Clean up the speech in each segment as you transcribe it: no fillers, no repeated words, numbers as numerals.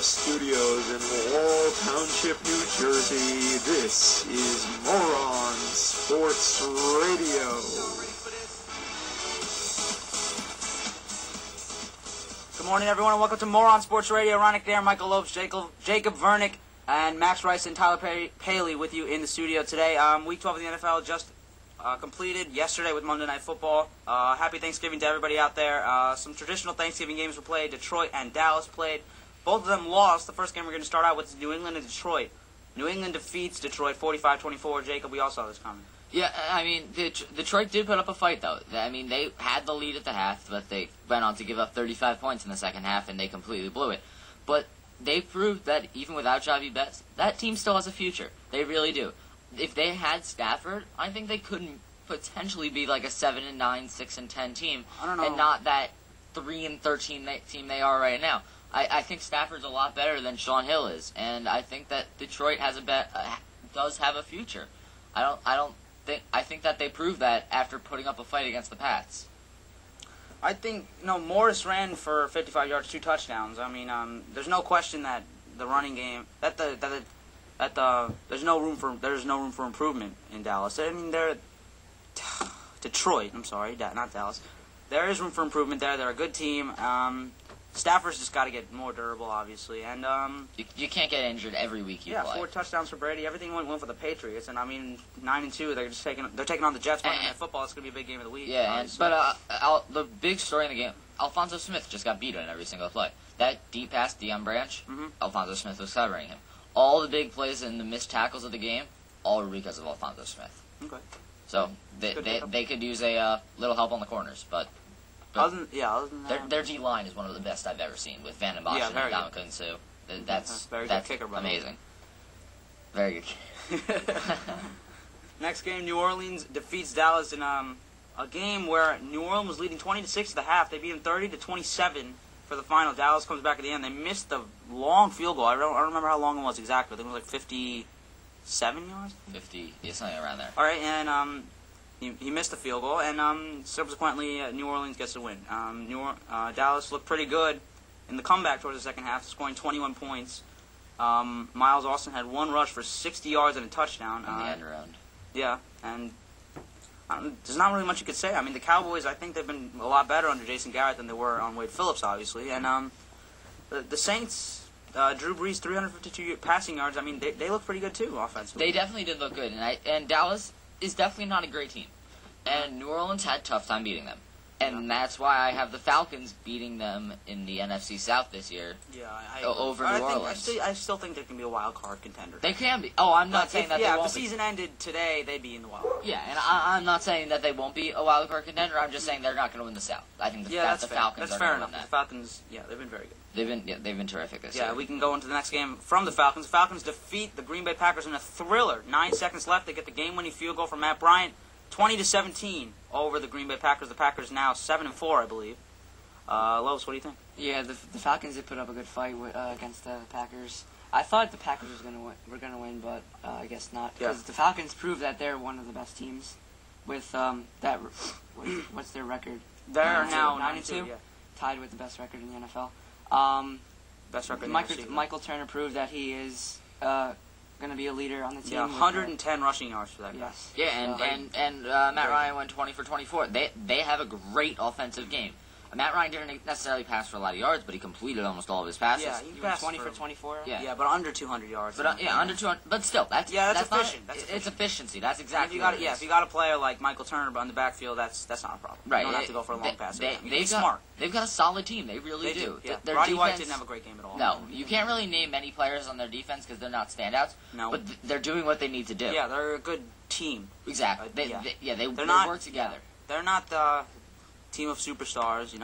the studios in Laurel Township, New Jersey, this is Moron Sports Radio. Good morning, everyone, and welcome to Moron Sports Radio. Ronick there, Michael Lopes, Jacob Vernick, and Max Rice and Tyler Paley with you in the studio today. Week 12 of the NFL just completed yesterday with Monday Night Football. Happy Thanksgiving to everybody out there. Some traditional Thanksgiving games were played. Detroit and Dallas played. Both of them lost. The first game we're going to start out with is New England and Detroit. New England defeats Detroit 45-24. Jacob, we all saw this coming. Yeah, I mean, Detroit did put up a fight, though. I mean, they had the lead at the half, but they went on to give up 35 points in the second half, and they completely blew it. But they proved that even without Javi Betts, that team still has a future. They really do. If they had Stafford, I think they could potentially be like a 7-9, 6-10 team, I don't know. and not that 3-13 team they are right now. I think Stafford's a lot better than Sean Hill is, and I think that Detroit does have a future. I think that they proved that after putting up a fight against the Pats. I think Morris ran for 55 yards, 2 touchdowns. I mean, there's no question that the running game there's no room for improvement in Dallas. I mean, Detroit. I'm sorry, not Dallas. There is room for improvement there. They're a good team. Stafford's just got to get more durable, obviously, and you can't get injured every week you play. 4 touchdowns for Brady. Everything went for the Patriots, and I mean 9-2. They're taking on the Jets. Monday Night Football. It's going to be a big game of the week. Yeah, the big story in the game, Alfonso Smith just got beat on every single play. That deep pass, Deion Branch, Alfonso Smith was covering him. All the big plays and the missed tackles of the game, all were because of Alfonso Smith. Okay. So they could use a little help on the corners, but other than that, their D-line is one of the best I've ever seen with Van den Bosch and Ndamukong Suh. That's good kicker, brother. Amazing. Very good. Next game, New Orleans defeats Dallas in a game where New Orleans was leading 20-6 at the half. They beat them 30-27 for the final. Dallas comes back at the end. They missed the long field goal. I don't remember how long it was exactly. I think it was like 57 yards. 50, yeah, something around there. All right, and he missed the field goal, and subsequently New Orleans gets the win. Dallas looked pretty good in the comeback towards the second half, scoring 21 points. Miles Austin had 1 rush for 60 yards and a touchdown. In the end round. Yeah, and there's not really much you could say. I mean, the Cowboys, I think they've been a lot better under Jason Garrett than they were on Wade Phillips, obviously. And the Saints, Drew Brees, 352 passing yards. I mean, they look pretty good, too, offensively. They definitely did look good, and Dallas is definitely not a great team. And New Orleans had a tough time beating them. And that's why I have the Falcons beating them in the NFC South this year over New Orleans. I still think they can be a wild card contender. They can be. Oh, I'm not saying that they won't be. If the season ended today, they'd be in the wild card. Yeah, and I'm not saying that they won't be a wild card contender. I'm just saying they're not going to win the South. I think the Falcons are going to win that. The Falcons, they've been very good. They've been terrific this year. Yeah, we can go into the next game from the Falcons. The Falcons defeat the Green Bay Packers in a thriller. 9 seconds left. They get the game-winning field goal from Matt Bryant. 20-17 over the Green Bay Packers. The Packers now 7-4, I believe. Lois, what do you think? Yeah, the Falcons did put up a good fight against the Packers. I thought the Packers were going to win, but I guess not. Because the Falcons proved that they're one of the best teams. With what's their record? They're now 9-2, yeah. Tied with the best record in the NFL. Best record. Michael Turner proved that he is going to be a leader on the team. Yeah, 110 rushing yards for that guy. Yes. Yeah, and Matt Ryan went 20 for 24. They have a great offensive game. Matt Ryan didn't necessarily pass for a lot of yards, but he completed almost all of his passes. Yeah, he passed 20 for 24. Yeah, but under 200 yards. But under 200. But still, that's efficient. It's efficiency. That's exactly. If you got a player like Michael Turner on the backfield, that's not a problem. Right. You don't have to go for a long pass. They're smart. They've got a solid team. They really do. Yeah. Their Roddy defense, White didn't have a great game at all. No, you can't really name many players on their defense because they're not standouts. No. But they're doing what they need to do. Yeah, they're a good team. Exactly. They work together. They're not the team of superstars,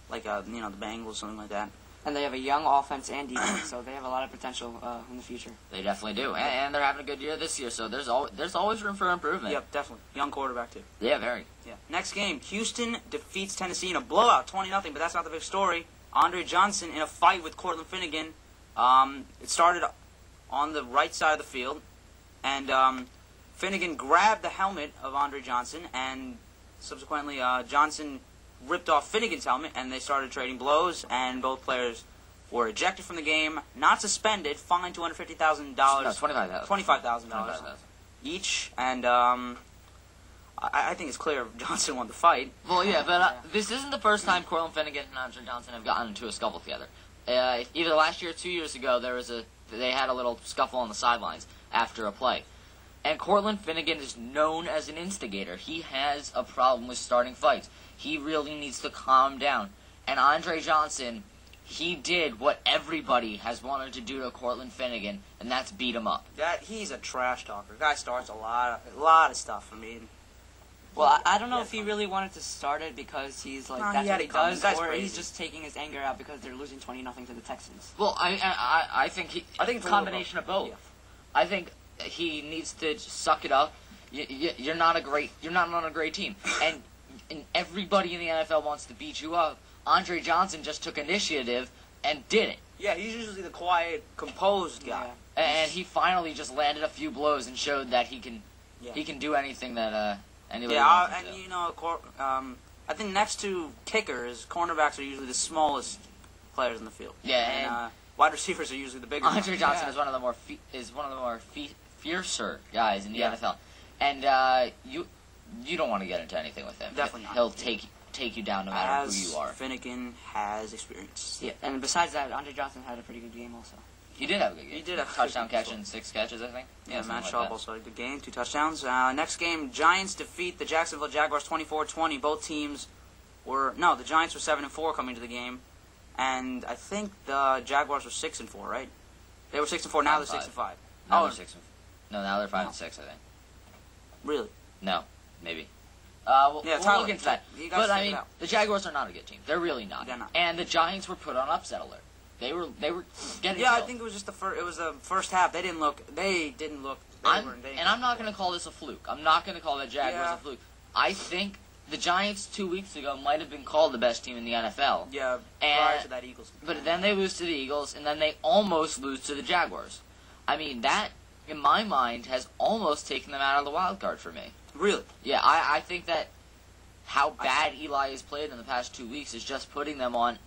like the Bengals, something like that. And they have a young offense and defense, so they have a lot of potential in the future. They definitely do, and they're having a good year this year. So there's always room for improvement. Yep, definitely. Young quarterback too. Yeah, very. Yeah. Next game, Houston defeats Tennessee in a blowout, 20-0. But that's not the big story. Andre Johnson in a fight with Cortland Finnegan. It started on the right side of the field, and Finnegan grabbed the helmet of Andre Johnson, and subsequently Johnson ripped off Finnegan's helmet, and they started trading blows, and both players were ejected from the game, not suspended, fined $250,000. No, $25,000. $25,000 each, and I think it's clear Johnson won the fight. Well, yeah, but this isn't the first time Cortland Finnegan and Andre Johnson have gotten into a scuffle together. Either last year or 2 years ago, they had a little scuffle on the sidelines after a play. And Cortland Finnegan is known as an instigator. He has a problem with starting fights. He really needs to calm down. And Andre Johnson, he did what everybody has wanted to do to Cortland Finnegan, and that's beat him up. He's a trash talker. Guy starts a lot of stuff. I mean, well, I don't know if he really wanted to start it because he's like that's what he does, or crazy. he's just taking his anger out because they're losing 20-0 to the Texans. Well, I think it's a combination of both. Yeah. I think he needs to just suck it up. You're not on a great team, and everybody in the NFL wants to beat you up. Andre Johnson just took initiative and did it. Yeah, he's usually the quiet, composed guy. Yeah. And he finally just landed a few blows and showed that he can do anything that anybody wants him to. And you know, I think next to kickers, cornerbacks are usually the smallest players in the field. Yeah, and wide receivers are usually the bigger ones. Andre Johnson is one of the more fiercer guys in the NFL, and you don't want to get into anything with him. Definitely not. He'll take you down no matter who you are. Finnegan has experience. Yeah, and besides that, Andre Johnson had a pretty good game also. He did have a good game. He did have a touchdown good catch game. and 6 catches, I think. Yeah, Matt like Schaub also had a good game, 2 touchdowns. Next game, Giants defeat the Jacksonville Jaguars 24-20. Both teams the Giants were 7-4 coming to the game, and I think the Jaguars were 6-4, right? They were 6-4. Now they're 6-5. Now they're 5-6, I think. Really? No, maybe. Yeah, we'll Tyler, look into that. you guys But I check it mean, out. the Jaguars are not a good team. They're really not. They're not. And the Giants were put on upset alert. They were getting Yeah, I killed. think it was just the first half. They didn't look. And I'm not going to call this a fluke. I'm not going to call the Jaguars a fluke. I think the Giants 2 weeks ago might have been called the best team in the NFL. Yeah, prior to that Eagles. But then they lose to the Eagles, and then they almost lose to the Jaguars. I mean, that, in my mind, has almost taken them out of the wild card for me. Really? Yeah, I think that how bad Eli has played in the past 2 weeks is just putting them on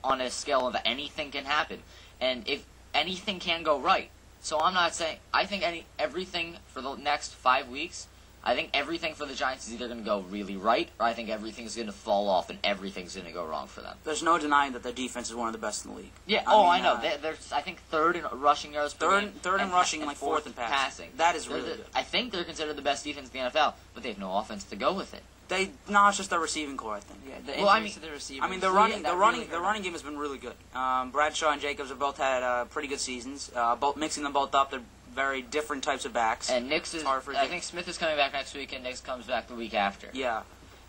on a scale of anything can happen, and if anything can go right. So I'm not saying I think everything for the next 5 weeks. I think everything for the Giants is either going to go really right, or I think everything's going to fall off and everything's going to go wrong for them. There's no denying that their defense is one of the best in the league. Yeah. I know. They're I think third in rushing yards per game. Third in rushing, and like fourth in passing. That is really good. I think they're considered the best defense in the NFL, but they have no offense to go with it. It's just their receiving core, I think. Yeah, to the receivers. I mean, the running game has been really good. Bradshaw and Jacobs have both had pretty good seasons. Mixing them both up, they're very different types of backs. And Nix is. I think Smith is coming back next week, and Nix comes back the week after. Yeah.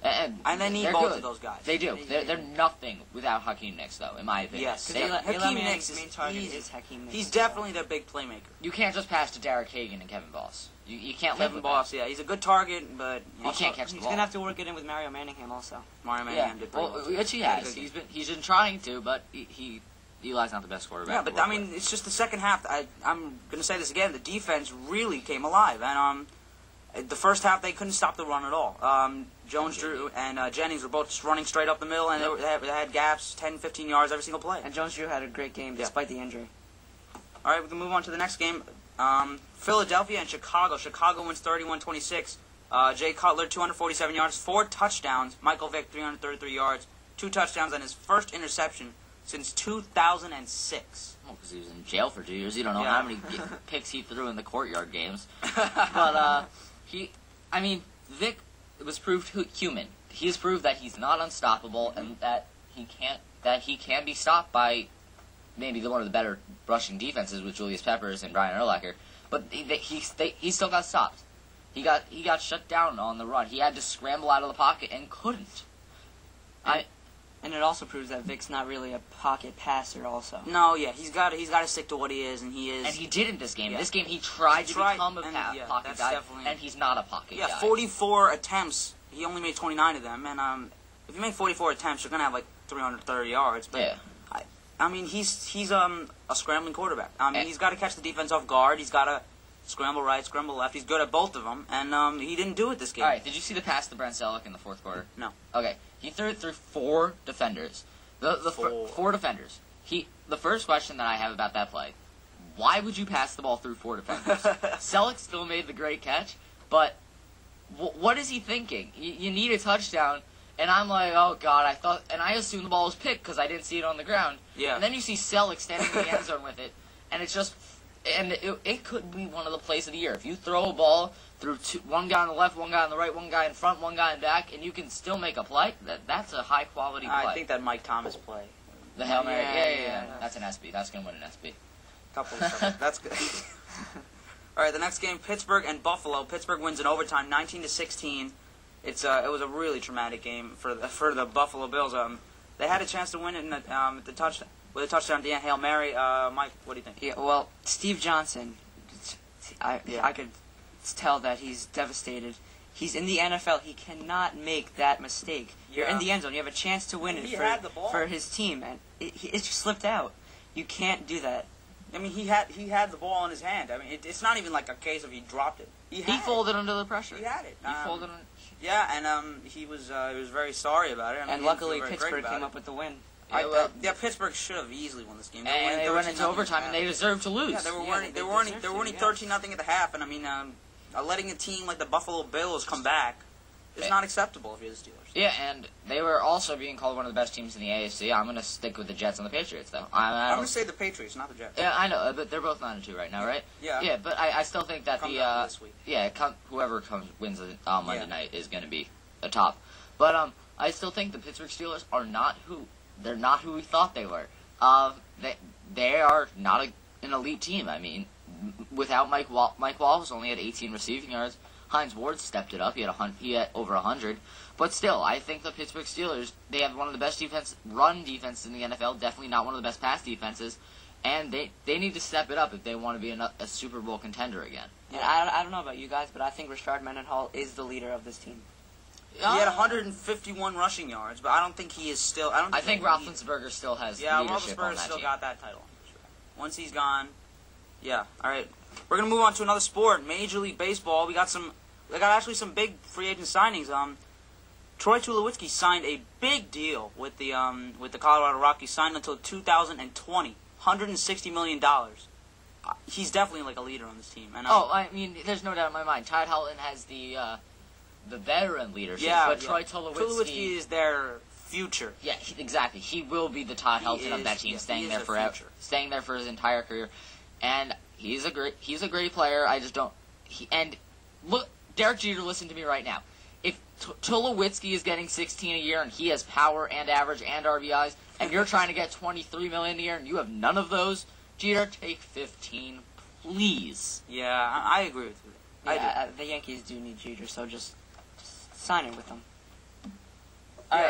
And they need both of those guys. They do. They're nothing without Hakeem Nicks, though, in my opinion. Yes. Hakeem Nicks' main target is Hakeem Nicks. He's definitely their big playmaker. You can't just pass to Derek Hagan and Kevin Boss. You can't live with Boss, yeah. He's a good target, but he can't catch the ball. He's going to have to work it in with Mario Manningham also. Mario Manningham did pretty well. Which he has. He's been trying to, but Eli's not the best quarterback. Yeah, but I mean, it's just the second half. I'm going to say this again. The defense really came alive, and the first half they couldn't stop the run at all. Jones, Drew, and Jennings were both just running straight up the middle, and they had gaps, 10, 15 yards every single play. And Jones, Drew had a great game despite the injury. All right, we can move on to the next game. Philadelphia and Chicago. Chicago wins 31-26. Jay Cutler, 247 yards, 4 touchdowns. Michael Vick, 333 yards, 2 touchdowns, and his first interception since 2006. Well, because he was in jail for 2 years. You don't know how many picks he threw in the courtyard games. But Vic was proved human. He has proved that he's not unstoppable and that he can be stopped by maybe one of the better rushing defenses with Julius Peppers and Brian Urlacher. But he still got stopped. He got shut down on the run. He had to scramble out of the pocket and couldn't. And it also proves that Vic's not really a pocket passer also. No, yeah, he's got to stick to what he is, and he is. And he did in this game. Yeah. This game he tried to become a pocket guy, and he's not a pocket guy. Yeah, 44 attempps. He only made 29 of them, and if you make 44 attempts, you're gonna have like 330 yards. But yeah. I mean, he's a scrambling quarterback. I mean, he's got to catch the defense off guard. He's got to scramble right, scramble left. He's good at both of them, and he didn't do it this game. All right, did you see the pass to Brent Selleck in the fourth quarter? No. Okay, he threw it through 4 defenders. Four defenders. The first question that I have about that play, why would you pass the ball through 4 defenders? Selleck still made the great catch, but what is he thinking? You need a touchdown, and I'm like, oh God, I assumed the ball was picked because I didn't see it on the ground. Yeah. And then you see Selleck standing in the end zone with it, and it's just, and it could be one of the plays of the year. If you throw a ball through one guy on the left, one guy on the right, one guy in front, one guy in back, and you can still make a play, that's a high quality play. I think that Mike Thomas play. The Hail Mary, yeah. That's an SB. That's going to win an SB. Couple of stuff. That's good. All right, the next game, Pittsburgh and Buffalo. Pittsburgh wins in overtime, 19-16. It was a really traumatic game for the Buffalo Bills. They had a chance to win it with a touchdown at the end. Hail Mary. Mike, what do you think? Yeah, well, Steve Johnson, I could tell that he's devastated. He's in the NFL. He cannot make that mistake. You're in the end zone. You have a chance to win for his team, and it just slipped out. You can't do that. I mean, he had the ball in his hand. I mean, it's not even like a case of he dropped it. He folded under the pressure. He had it. He folded. Yeah, and he was very sorry about it. I mean, and luckily, Pittsburgh came up with the win. Yeah, Pittsburgh should have easily won this game. And they went into overtime, and they deserved to lose. Yeah, they were winning 13-0 at the half, and I mean, letting a team like the Buffalo Bills come back is not acceptable if you're the Steelers. Yeah, and they were also being called one of the best teams in the AFC. I'm going to stick with the Jets and the Patriots, though. I'm going to say the Patriots, not the Jets. Yeah, I know, but they're both 9-2 right now, right? Yeah. Yeah, but I still think that this week. Whoever wins on Monday night is going to be the top. But I still think the Pittsburgh Steelers are not who we thought they were. They are not an elite team. I mean, without Mike Wallace only had 18 receiving yards. Hines Ward stepped it up. He had over 100. But still, I think the Pittsburgh Steelers, they have one of the best run defenses in the NFL, definitely not one of the best pass defenses, and they need to step it up if they want to be a Super Bowl contender again. Yeah, I don't know about you guys, but I think Rashard Mendenhall is the leader of this team. He had 151 rushing yards, but I don't think he is still. I think Roethlisberger still has leadership on that Roethlisberger still team. got that title. Once he's gone, yeah. All right, we're gonna move on to another sport, Major League Baseball. We got actually some big free agent signings. Troy Tulowitzki signed a big deal with the Colorado Rockies, signed until 2020, $160 million. He's definitely like a leader on this team. And, I mean, there's no doubt in my mind. Todd Helton has the veteran leadership, but Troy Tulowitzki is their future. Yeah, exactly. He will be the Todd Helton of that team, staying there forever, staying there for his entire career. And he's a great player. I just don't. And look, Derek Jeter, listen to me right now. If Tulowitzki is getting 16 a year and he has power and average and RBIs, and you're trying to get 23 million a year and you have none of those, Jeter, take 15, please. Yeah, I agree with you. Yeah, the Yankees do need Jeter, so just sign it with them. All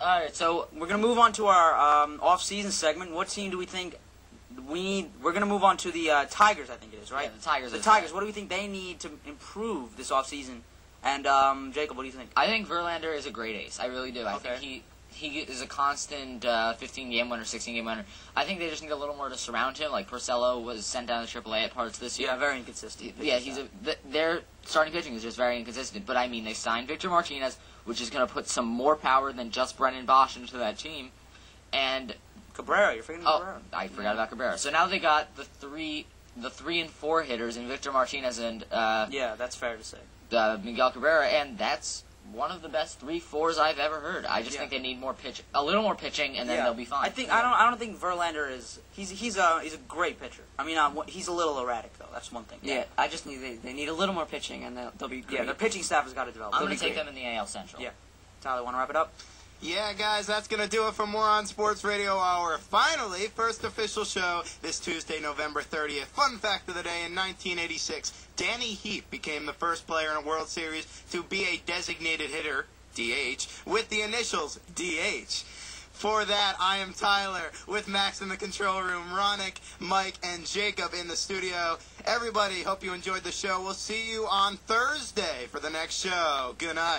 right. So we're gonna move on to our off-season segment. What team do we think we need? We're gonna move on to the Tigers. I think it is, right? Yeah, the Tigers. The Tigers. What do we think they need to improve this off-season? And Jacob, what do you think? I think Verlander is a great ace. I really do. I think he is a constant 15-game winner, 16-game winner. I think they just need a little more to surround him. Like Porcello was sent down to AAA at parts this year. Yeah, very inconsistent. Yeah, their starting pitching is just very inconsistent. But I mean, they signed Victor Martinez, which is going to put some more power than just Brennan Bosch into that team. And Cabrera, you're forgetting Cabrera. I forgot about Cabrera. So now they got the 3 and 4 hitters in Victor Martinez and yeah, that's fair to say. Miguel Cabrera, and that's one of the best 3-4s I've ever heard. I just think they need a little more pitching, and then they'll be fine. I don't think Verlander is. He's a great pitcher. I mean, he's a little erratic though. That's one thing. Yeah, I just need they need a little more pitching, and they'll be great. Yeah, their pitching staff has got to develop. I'm going to take them in the AL Central. Yeah, Tyler, want to wrap it up? Yeah, guys, that's going to do it for Moron Sports Radio Hour. Finally, first official show this Tuesday, November 30th. Fun fact of the day, in 1986, Danny Heap became the first player in a World Series to be a designated hitter, DH, with the initials DH. For that, I am Tyler, with Max in the control room, Ronick, Mike, and Jacob in the studio. Everybody, hope you enjoyed the show. We'll see you on Thursday for the next show. Good night.